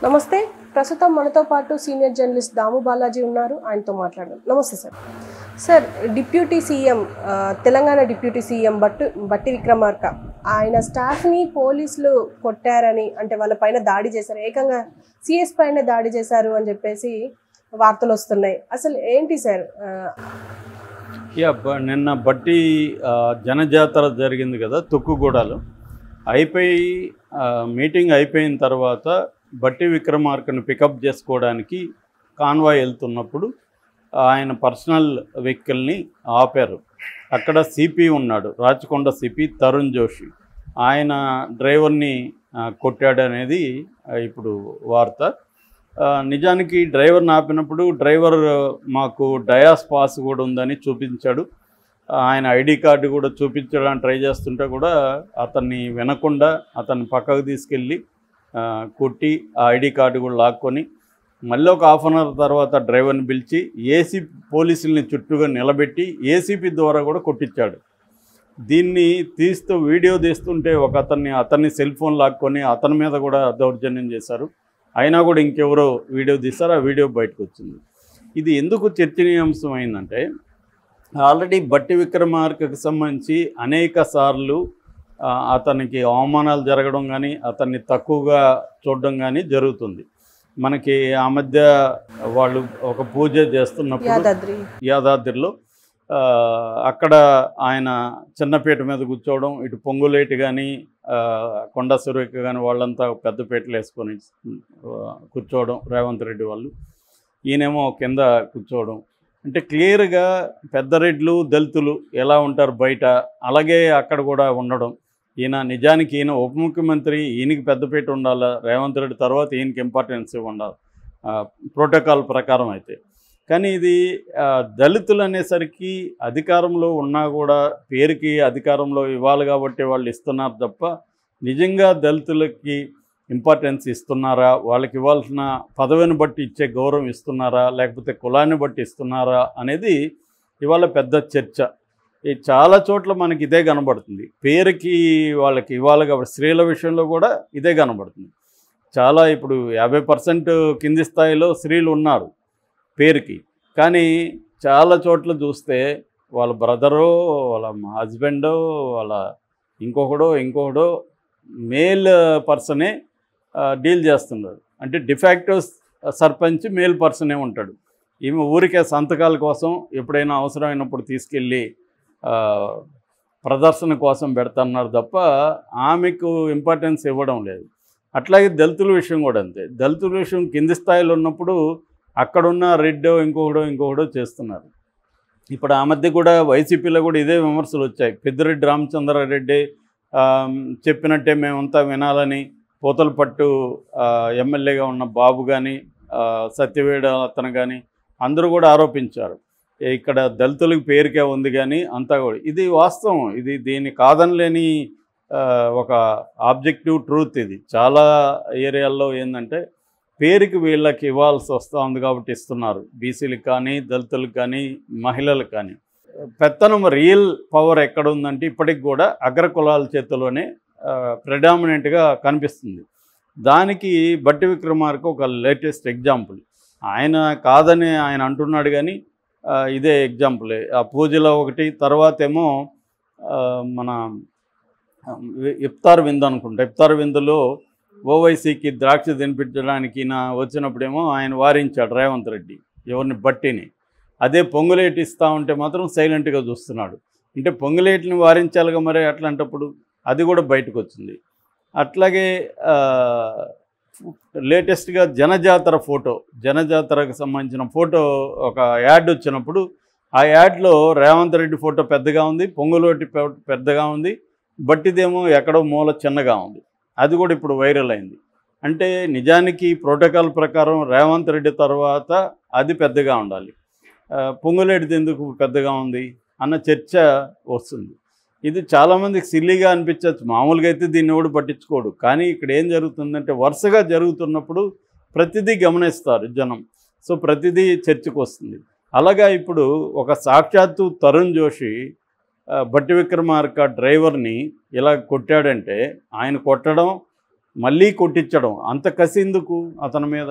నమస్తే. ప్రస్తుతం మనతో పాటు సీనియర్ జర్నలిస్ట్ దాము బాలాజీ ఉన్నారు. ఆయనతో మాట్లాడదాం. నమస్తే sir. Sir, deputy CM Telangana deputy CM బట్టి విక్రమార్క ఆయన స్టాఫ్ని పోలీసులు కొట్టారని, అంటే వాళ్ళ పైన దాడి చేశారు, ఏకంగా సిఎస్ పైన దాడి చేశారు అని చెప్పేసి వార్తలు వస్తున్నాయి. అసలు ఏంటి సార్? నిన్న బట్టి జనజాతర జరిగింది కదా తుక్కుగూడలో. మీటింగ్ అయిపోయిన తర్వాత బట్టి విక్రమార్కను పికప్ చేసుకోవడానికి కాన్వాయ్ వెళ్తున్నప్పుడు ఆయన పర్సనల్ వెహికల్ని ఆపారు. అక్కడ సిపి ఉన్నాడు, రాచకొండ సిపి తరుణ్ జోషి. ఆయన డ్రైవర్ని కొట్టాడనేది ఇప్పుడు వార్త. నిజానికి డ్రైవర్ని ఆపినప్పుడు డ్రైవర్ మాకు డయాస్ పాస్ కూడా ఉందని చూపించాడు. ఆయన ఐడి కార్డు కూడా చూపించడానికి ట్రై చేస్తుంటే కూడా అతన్ని వినకుండా అతన్ని పక్కకు తీసుకెళ్ళి కొట్టి ఆ ఐడి కార్డు కూడా లాక్కొని మళ్ళీ ఒక హాఫ్ అన్ అవర్ తర్వాత డ్రైవర్ని పిలిచి ఏసీపీ పోలీసుల్ని చుట్టూగా నిలబెట్టి ఏసీపీ ద్వారా కూడా కొట్టించాడు. దీన్ని వీడియో తీస్తుంటే అతన్ని సెల్ ఫోన్ లాక్కొని అతని మీద కూడా దౌర్జన్యం చేశారు. అయినా కూడా ఇంకెవరో వీడియో తీశారు, ఆ వీడియో బయటకు వచ్చింది. ఇది ఎందుకు చర్చనీయాంశం అయిందంటే, ఆల్రెడీ బట్టి విక్రమార్కకు సంబంధించి అనేక సార్లు అతనికి అవమానాలు జరగడం కానీ అతన్ని తక్కువగా చూడడం కానీ జరుగుతుంది. మనకి ఆ మధ్య వాళ్ళు ఒక పూజ చేస్తున్నప్పుడు యాదాద్రిలో అక్కడ ఆయన చిన్నపేట మీద కూర్చోవడం, ఇటు పొంగులేటి కానీ కొండా సురేఖ కానీ వాళ్ళంతా పెద్దపేటలు వేసుకొని కూర్చోవడం, రేవంత్ రెడ్డి వాళ్ళు, ఈయనేమో కింద కూర్చోవడం. అంటే క్లియర్గా పెద్దరెడ్లు దళితులు ఎలా ఉంటారు బయట, అలాగే అక్కడ కూడా ఉండడం. నిజానికి ఈయన ఉప ముఖ్యమంత్రి, ఈయనకి పెద్దపేట ఉండాలా, రేవంత్ రెడ్డి తర్వాత ఈయనకి ఇంపార్టెన్స్ ఉండాలి ప్రోటోకాల్ ప్రకారం అయితే. కానీ ఇది దళితులు అనేసరికి అధికారంలో ఉన్నా కూడా పేరుకి అధికారంలో ఇవ్వాలి కాబట్టి వాళ్ళు ఇస్తున్నారు తప్ప నిజంగా దళితులకి ఇంపార్టెన్స్ ఇస్తున్నారా, వాళ్ళకి ఇవ్వాల్సిన పదవిని బట్టి ఇచ్చే గౌరవం ఇస్తున్నారా, లేకపోతే కులాన్ని బట్టి ఇస్తున్నారా అనేది ఇవాళ పెద్ద చర్చ. చాలా చోట్ల మనకి ఇదే కనబడుతుంది. పేరుకి వాళ్ళకి ఇవ్వాలి కాబట్టి స్త్రీల విషయంలో కూడా ఇదే కనబడుతుంది. చాలా ఇప్పుడు 50% కింది స్థాయిలో స్త్రీలు ఉన్నారు పేరుకి. కానీ చాలా చోట్ల చూస్తే వాళ్ళ బ్రదరో, వాళ్ళ హస్బెండో, వాళ్ళ ఇంకొకడో మేల్ పర్సనే డీల్ చేస్తున్నారు. అంటే డిఫాక్టో సర్పంచ్ మేల్ పర్సనే ఉంటాడు. ఈమె ఊరికే సంతకాల కోసం ఎప్పుడైనా అవసరమైనప్పుడు తీసుకెళ్ళి ప్రదర్శన కోసం పెడుతున్నారు తప్ప ఆమెకు ఇంపార్టెన్స్ ఇవ్వడం లేదు. అట్లాగే దళితుల విషయం కూడా అంతే. దళితుల విషయం కింది స్థాయిలో ఉన్నప్పుడు అక్కడున్న రెడ్డో ఇంకొకడో చేస్తున్నారు. ఇప్పుడు ఆ మధ్య కూడా వైసీపీలో కూడా ఇదే విమర్శలు వచ్చాయి. పెద్దిరెడ్డి రామచంద్రారెడ్డి చెప్పినట్టే మేమంతా వినాలని పోతలపట్టు ఎమ్మెల్యేగా ఉన్న బాబు కానీ సత్యవేడ అతను కానీ అందరూ కూడా ఆరోపించారు. ఇక్కడ దళితులకు పేరుకే ఉంది కానీ అంతా కూడా ఇది వాస్తవం. దీన్ని కాదనలేని ఒక ఆబ్జెక్టివ్ ట్రూత్. ఇది చాలా ఏరియాల్లో ఏంటంటే పేరుకి వీళ్ళకి ఇవ్వాల్సి వస్తుంది కాబట్టి ఇస్తున్నారు. బీసీలకు కానీ దళితులకు కానీ మహిళలకు కానీ. పెత్తనం రియల్ పవర్ ఎక్కడ ఉందంటే ఇప్పటికి కూడా అగ్రకులాల చేతిలోనే ప్రెడామినెంట్గా కనిపిస్తుంది. దానికి బట్టి విక్రమార్క ఒక లేటెస్ట్ ఎగ్జాంపుల్. ఆయన కాదని ఆయన అంటున్నాడు కానీ ఇదే ఎగ్జాంపులే. ఆ పూజలో ఒకటి, తర్వాత ఏమో మన ఇఫ్తార్ విందు అనుకుంటా. ఇఫ్తార్ విందులో ఓవైసీకి ద్రాక్ష తినిపించడానికి వచ్చినప్పుడేమో ఆయన వారించాడు రేవంత్ రెడ్డి ఎవరిని, బట్టిని. అదే పొంగులేటి ఇస్తూ ఉంటే మాత్రం సైలెంట్గా చూస్తున్నాడు. అంటే పొంగులేటిని వారించాలిగా మరి, అట్లాంటప్పుడు అది కూడా బయటకు వచ్చింది. అట్లాగే లేటెస్ట్గా జనజాతరకు సంబంధించిన ఫోటో ఒక యాడ్ వచ్చినప్పుడు ఆ యాడ్లో రేవంత్ రెడ్డి ఫోటో పెద్దగా ఉంది, పొంగులేటి పెద్దగా ఉంది, బట్టిదేమో ఎక్కడో మూల చిన్నగా ఉంది. అది కూడా ఇప్పుడు వైరల్ అయింది. అంటే నిజానికి ప్రోటోకాల్ ప్రకారం రేవంత్ రెడ్డి తర్వాత అది పెద్దగా ఉండాలి, పొంగులేటిది ఎందుకు పెద్దగా ఉంది అన్న చర్చ వస్తుంది. ఇది చాలామందికి సిల్లీగా అనిపించవచ్చు. మామూలుగా అయితే దీన్ని ఎవడు పట్టించుకోడు. కానీ ఇక్కడ ఏం జరుగుతుందంటే వరుసగా జరుగుతున్నప్పుడు ప్రతిదీ గమనిస్తారు జనం. సో ప్రతిదీ చర్చకు వస్తుంది. అలాగా ఇప్పుడు ఒక సాక్షాత్తు తరుణ్ జోషి బట్టి విక్రమార్క డ్రైవర్ని ఇలా కొట్టాడంటే ఆయన కొట్టడం మళ్ళీ కొట్టించడం, అంత కసి ఎందుకు అతని మీద?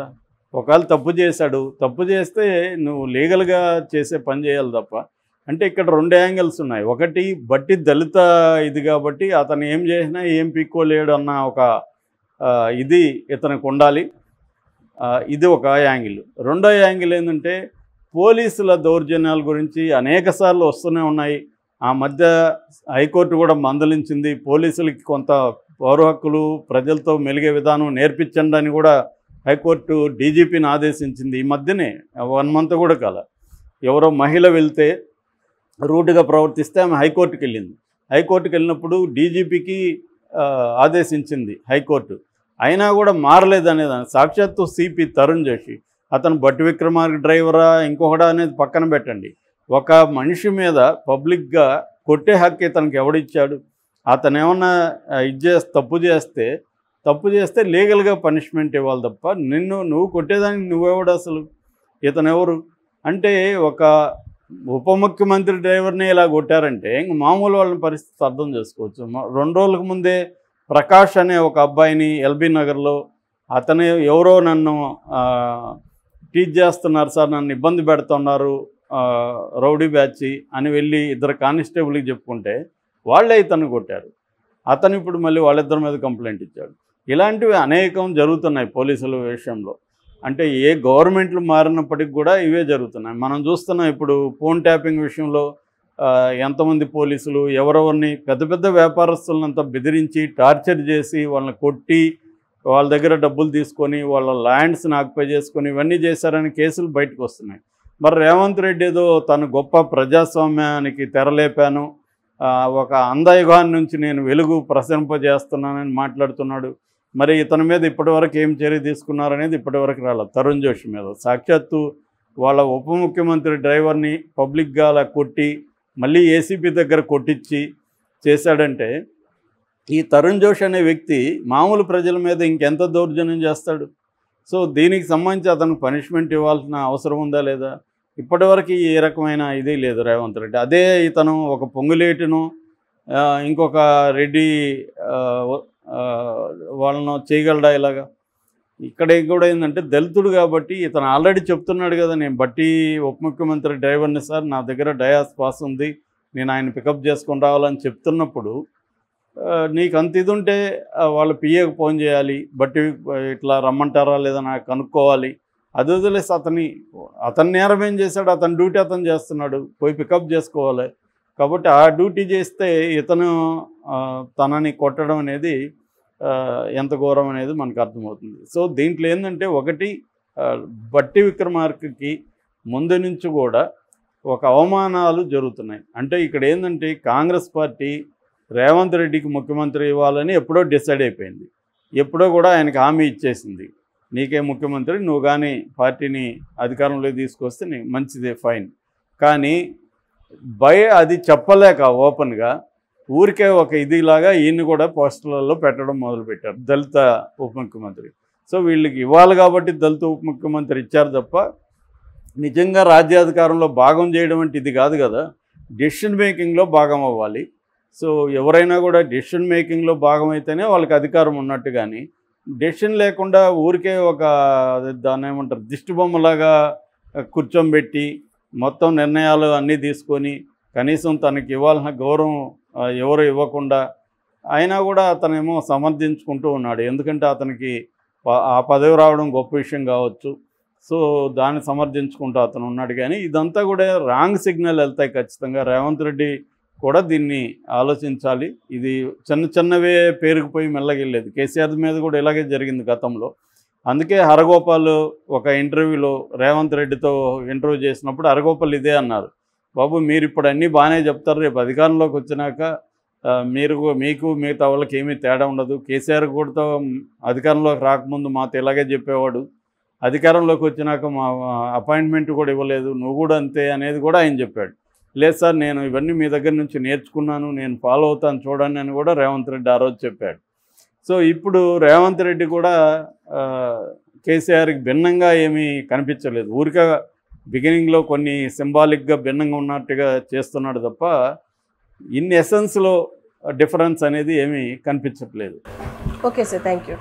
ఒకవేళ తప్పు చేశాడు, తప్పు చేస్తే నువ్వు లీగల్గా చేసే పని చేయాలి తప్ప. అంటే ఇక్కడ 2 యాంగిల్స్ ఉన్నాయి. ఒకటి బట్టి దళిత ఇది కాబట్టి అతను ఏం చేసినా ఏం పీక్కోలేడు అన్న ఒక ఇది ఇతనికి ఉండాలి. ఇది ఒక యాంగిల్. రెండో యాంగిల్ ఏంటంటే పోలీసుల దౌర్జన్యాల గురించి అనేకసార్లు వస్తూనే ఉన్నాయి. ఆ మధ్య హైకోర్టు కూడా మందలించింది, పోలీసులకి కొంత పౌర హక్కులు ప్రజలతో మెలిగే విధానం నేర్పించండి అని కూడా హైకోర్టు డీజీపీని ఆదేశించింది. ఈ మధ్యనే 1 మంత్ కూడా కాల. ఎవరో మహిళ వెళ్తే రూట్గా ప్రవర్తిస్తే ఆమె హైకోర్టుకి వెళ్ళింది. హైకోర్టుకి వెళ్ళినప్పుడు డీజీపీకి ఆదేశించింది హైకోర్టు. అయినా కూడా మారలేదనేదాన్ని సాక్షాత్తు సిపి తరుణ్ జోషి, అతను బట్టి విక్రమార్క డ్రైవరా ఇంకొకడా అనేది పక్కన పెట్టండి, ఒక మనిషి మీద పబ్లిక్గా కొట్టే హక్కు ఇతనికి ఎవడిచ్చాడు? అతను ఏమన్నా తప్పు చేస్తే లీగల్గా పనిష్మెంట్ ఇవ్వాలి తప్ప నువ్వు కొట్టేదానికి నువ్వెవడు అసలు? ఇతను ఎవరు అంటే ఒక ఉప ముఖ్యమంత్రి డ్రైవర్ని ఇలా కొట్టారంటే ఇంక మామూలు వాళ్ళని పరిస్థితి అర్థం చేసుకోవచ్చు. 2 రోజులకు ముందే ప్రకాష్ అనే ఒక అబ్బాయిని ఎల్బీ నగర్లో అతను ఎవరో నన్ను టీచ్ చేస్తున్నారు సార్, నన్ను ఇబ్బంది పెడుతున్నారు రౌడీ బ్యాచ్ అని వెళ్ళి 2 కానిస్టేబుల్కి చెప్పుకుంటే వాళ్ళే ఇతను కొట్టారు. అతను ఇప్పుడు మళ్ళీ వాళ్ళిద్దరి మీద కంప్లైంట్ ఇచ్చాడు. ఇలాంటివి అనేకం జరుగుతున్నాయి పోలీసుల విషయంలో. అంటే ఏ గవర్నమెంట్లు మారినప్పటికి కూడా ఇవే జరుగుతున్నాయి. మనం చూస్తున్నాం ఇప్పుడు ఫోన్ ట్యాపింగ్ విషయంలో ఎంతమంది పోలీసులు ఎవరెవరిని పెద్ద పెద్ద వ్యాపారస్తులంతా బెదిరించి టార్చర్ చేసి వాళ్ళని కొట్టి వాళ్ళ దగ్గర డబ్బులు తీసుకొని వాళ్ళ ల్యాండ్స్ని ఆక్యుపై చేసుకొని ఇవన్నీ చేశారని కేసులు బయటకు వస్తున్నాయి. మరి రేవంత్ రెడ్డి ఏదో తను గొప్ప ప్రజాస్వామ్యానికి తెరలేపాను, ఒక అంధయుగాన్ని నుంచి నేను వెలుగు ప్రసరింపజేస్తున్నానని మాట్లాడుతున్నాడు. మరి ఇతని మీద ఇప్పటివరకు ఏం చర్య తీసుకున్నారనేది ఇప్పటివరకు రాలేదు. తరుణ్ జోషి మీద సాక్షాత్తు వాళ్ళ ఉప ముఖ్యమంత్రి డ్రైవర్ని పబ్లిక్గా అలా కొట్టి మళ్ళీ ఏసీపీ దగ్గర కొట్టించి చేశాడంటే ఈ తరుణ్ జోషి అనే వ్యక్తి మామూలు ప్రజల మీద ఇంకెంత దౌర్జన్యం చేస్తాడు? సో దీనికి సంబంధించి అతనికి పనిష్మెంట్ ఇవ్వాల్సిన అవసరం ఉందా లేదా? ఇప్పటివరకు ఏ రకమైన ఇది లేదు రేవంత్ రెడ్డి. అదే ఇతను ఒక పొంగులేటును ఇంకొక రెడ్డి వాళ్ళను చేయగలడా ఇలాగా? ఇక్కడ కూడా ఏంటంటే దళితుడు కాబట్టి ఇతను ఆల్రెడీ చెప్తున్నాడు కదా, నేను బట్టి ఉప ముఖ్యమంత్రి డ్రైవర్ని సార్, నా దగ్గర డయాస్ పాస్ ఉంది, నేను ఆయన పికప్ చేసుకొని రావాలని చెప్తున్నప్పుడు నీకు అంత ఇది ఉంటే వాళ్ళ పిఏకి ఫోన్ చేయాలి, బట్టి ఇట్లా రమ్మంటారా లేదా నాకు కనుక్కోవాలి. అది వదిలేసి అతని నేరం ఏం చేశాడు? అతని డ్యూటీ అతను చేస్తున్నాడు, పోయి పికప్ చేసుకోవాలి. కాబట్టి ఆ డ్యూటీ చేస్తే ఇతను తనని కొట్టడం అనేది ఎంత ఘోరం అనేది మనకు అర్థమవుతుంది. సో దీంట్లో ఏంటంటే ఒకటి బట్టి విక్రమార్కకి ముందు నుంచి కూడా ఒక అవమానాలు జరుగుతున్నాయి. అంటే ఇక్కడ ఏంటంటే కాంగ్రెస్ పార్టీ రేవంత్ రెడ్డికి ముఖ్యమంత్రి ఇవ్వాలని ఎప్పుడో డిసైడ్ అయిపోయింది. ఎప్పుడో కూడా ఆయనకు హామీ ఇచ్చేసింది, నీకే ముఖ్యమంత్రి, నువ్వు కానీ పార్టీని అధికారంలో తీసుకొస్తే నీకు మంచిదే, ఫైన్. కానీ అది చెప్పలేక ఓపెన్గా ఊరికే ఒక ఇదిలాగా ఈయన్ని కూడా పోస్టర్లలో పెట్టడం మొదలుపెట్టారు, దళిత ఉప ముఖ్యమంత్రి. సో వీళ్ళకి ఇవ్వాలి కాబట్టి దళిత ఉప ముఖ్యమంత్రి ఇచ్చారు తప్ప నిజంగా రాజ్యాధికారంలో భాగం చేయడం అంటే ఇది కాదు కదా. డెసిషన్ మేకింగ్లో భాగం అవ్వాలి. సో ఎవరైనా కూడా డెసిషన్ మేకింగ్లో భాగం అయితేనే వాళ్ళకి అధికారం ఉన్నట్టు, కానీ డెసిషన్ లేకుండా ఊరికే ఒక దాన్ని ఏమంటారు దిష్టి బొమ్మలాగా కూర్చోబెట్టి మొత్తం నిర్ణయాలు అన్నీ తీసుకొని కనీసం తనకి ఇవ్వాల్సిన గౌరవం ఎవరు ఇవ్వకుండా అయినా కూడా అతనేమో సమర్థించుకుంటూ ఉన్నాడు. ఎందుకంటే అతనికి ఆ పదవి రావడం గొప్ప విషయం కావచ్చు, సో దాన్ని సమర్థించుకుంటూ అతను ఉన్నాడు. కానీ ఇదంతా కూడా రాంగ్ సిగ్నల్ వెళ్తాయి ఖచ్చితంగా. రేవంత్ రెడ్డి కూడా దీన్ని ఆలోచించాలి. ఇది చిన్నవే పేరుకుపోయి మెల్లగెళ్ళేది. కేసీఆర్ మీద కూడా ఇలాగే జరిగింది గతంలో. అందుకే హరగోపాల్ ఒక ఇంటర్వ్యూలో రేవంత్ రెడ్డితో ఇంటర్వ్యూ చేసినప్పుడు హరగోపాల్ ఇదే అన్నారు, బాబు మీరు ఇప్పుడు అన్నీ బాగానే చెప్తారు, రేపు అధికారంలోకి వచ్చినాక మీకు మిగతా వాళ్ళకి ఏమీ తేడా ఉండదు. కేసీఆర్ కూడా అధికారంలోకి రాకముందు మాతో ఇలాగే చెప్పేవాడు, అధికారంలోకి వచ్చినాక మా అపాయింట్మెంట్ కూడా ఇవ్వలేదు, నువ్వు కూడా అంతే అనేది కూడా ఆయన చెప్పాడు. లేదు సార్, నేను ఇవన్నీ మీ దగ్గర నుంచి నేర్చుకున్నాను, నేను ఫాలో అవుతాను చూడండి అని కూడా రేవంత్ రెడ్డి ఆ రోజు చెప్పాడు. సో ఇప్పుడు రేవంత్ రెడ్డి కూడా కేసీఆర్కి భిన్నంగా ఏమీ కనిపించలేదు. ఊరికే బిగినింగ్లో కొన్ని సింబాలిక్గా భిన్నంగా ఉన్నట్టుగా చేస్తున్నాడు తప్ప ఇన్ ఎసెన్స్లో డిఫరెన్స్ అనేది ఏమీ కనిపించట్లేదు. Okay sir, thank you.